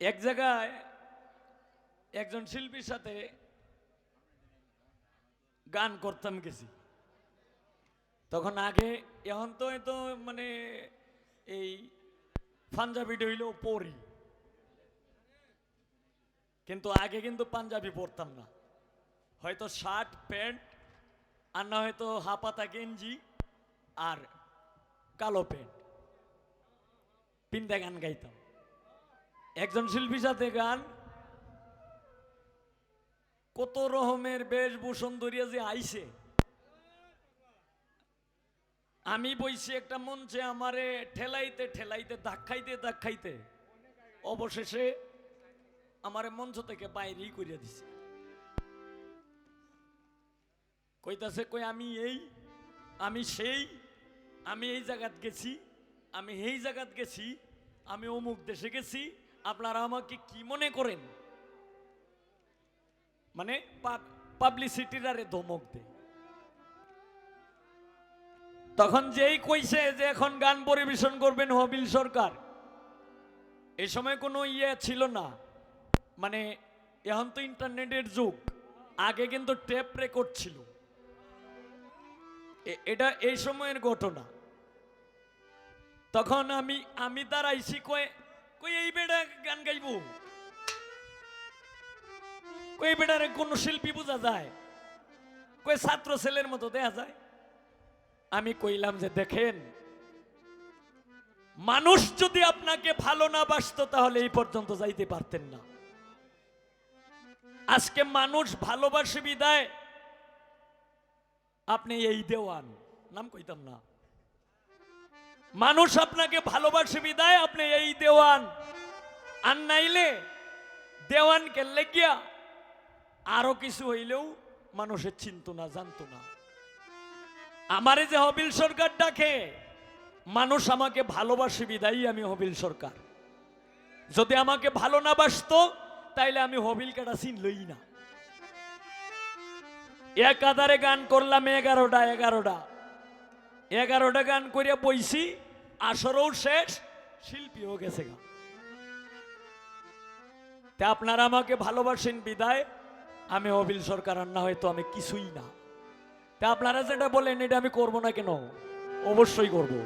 এক জায়গায় একজন শিল্পীর সাথে গান করতাম গেছি। তখন আগে এখন তো এত মানে এই পাঞ্জাবি হইলেও পরি, কিন্তু আগে কিন্তু পাঞ্জাবি পরতাম না। হয়তো শার্ট প্যান্ট আর না হয়তো হাপাতা গেঞ্জি আর কালো প্যান্ট পিন্দা গান গাইতাম। একজন শিল্পীর সাথে গান, কত রকমের বেশভূষণ ধরিয়া যে আইছে। আমি বইছি একটা মঞ্চে, আমারে ঠেলাইতে ঠেলাইতে ধাক্কাইতে ধাক্কাইতে অবশেষে আমারে মঞ্চ থেকে বাইরেই করিয়া দিছে। কইতাছে কই আমি এই, আমি সেই, আমি এই জায়গাত গেছি, আমি এই জায়গাত গেছি, আমি অমুক দেশে গেছি, আপনারা আমাকে কি মনে করেন? মানে পাবলিসিটির আরে ধমক দে। তখন যেই কইছে যে এখন গান পরিবেশন করবেন হবিল সরকার, এই সময় কোনো ইয়ে ছিল না, মানে এখন তো ইন্টারনেটের যুগ, আগে কিন্তু টেপ রেকর্ড ছিল। এটা এই সময়ের ঘটনা। তখন আমি দাঁড়াইছি, কই এই বেটা গান গাইব, কই বেটারে কোন শিল্পী বোঝা যায়, কই ছাত্র ছেলের মতো দেখা যায়। আমি কইলাম যে দেখেন, মানুষ যদি আপনাকে ভালো না বাসতো তাহলে এই পর্যন্ত যাইতে পারতেন না। আজকে মানুষ ভালোবাসে বিদায় আপনি এই দেওয়ান, নাম কইতাম না, মানুষ আপনাকে ভালোবাসে বিদায় আপনি এই দেওয়ান। আর নাইলে দেওয়ানকে লেগিয়া আরো কিছু হইলেও মানুষের চিন্ত না, জানতো না। আমারে যে হবিল সরকার ডাকে, মানুষ আমাকে ভালোবাসে বিদায়ী আমি হবিল সরকার। যদি আমাকে ভালো না বাসতো তাইলে আমি হবিল কাটা চিনলই না। এক আধারে গান করলাম 11টা গান করিয়া বইছি, আসরও শেষ, শিল্পীও গেছে গা। তা আপনারা আমাকে ভালোবাসেন বিদায় আমি হবিল সরকার, আর না হয়তো আমি কিছুই না। তা আপনারা যেটা বলেন এটা আমি করবো না কেন? অবশ্যই করবো।